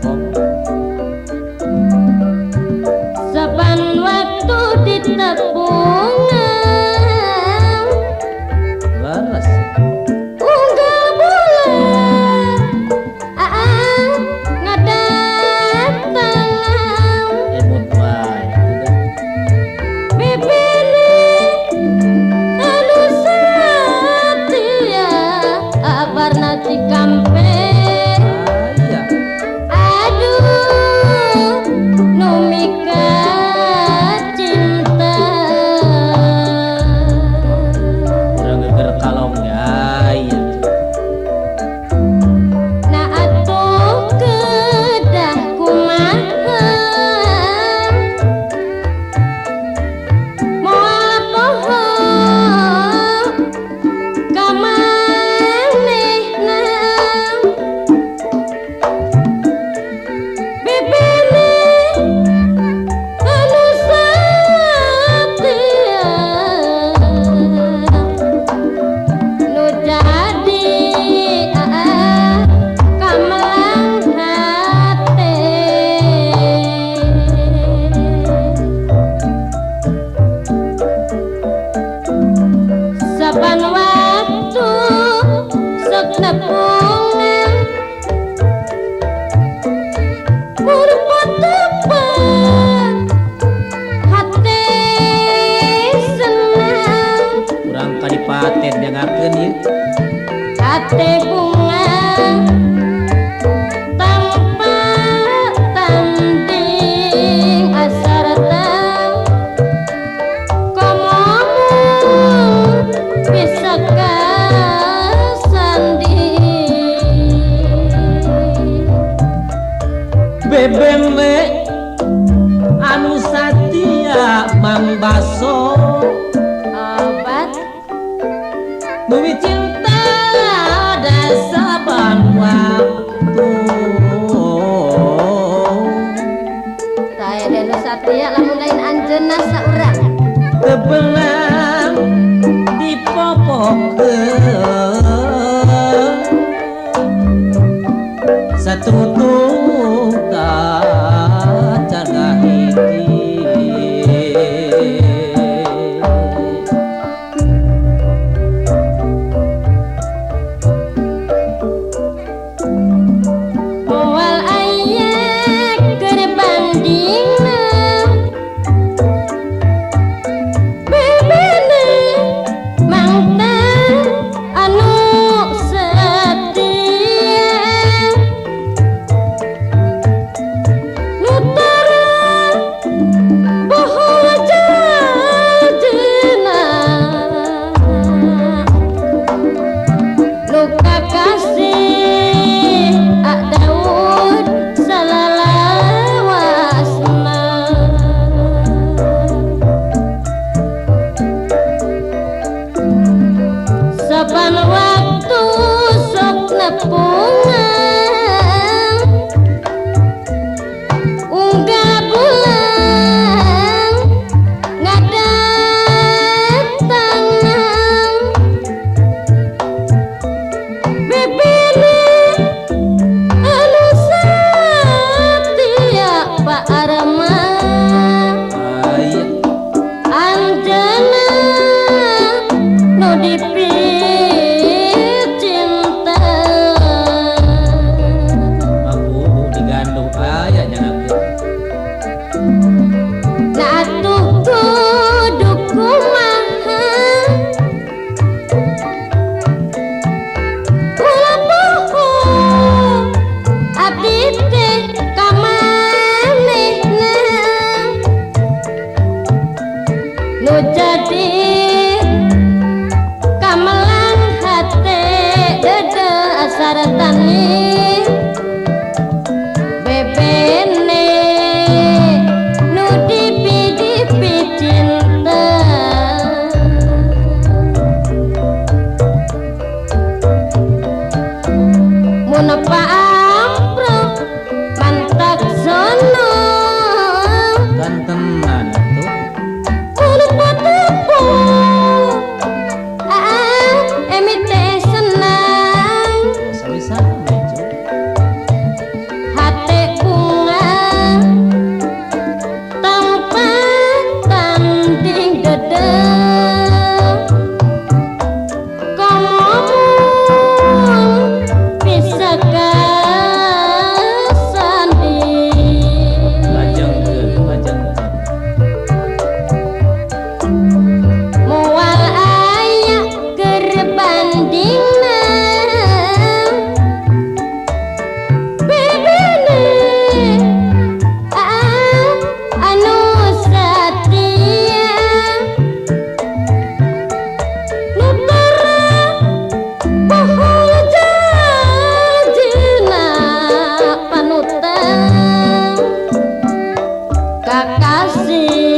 poho saban waktu ditepung leres unggal bulan ngadatang emut wae bibini anu satia abarna cikampe aya aduh nu mika cinta urang geger kalong aya na atuh kedah kumaha moal poho kamanehna bibini anu satia nu jadi kamelang hate saban waktu sok nepungan murpot tepat hate senang urang kadipaten jangakeun ieu hate bunga tanpa tanding asarta komomu bisa kasanding bebeme anu satia mang baso obat Bumi cinta ada saban waktu saya denu satia lamun lain anjeunna saurang tebelang dipopokeun satutung kacan hiji moal aya keur bandingna bibini mangta anu setia kasih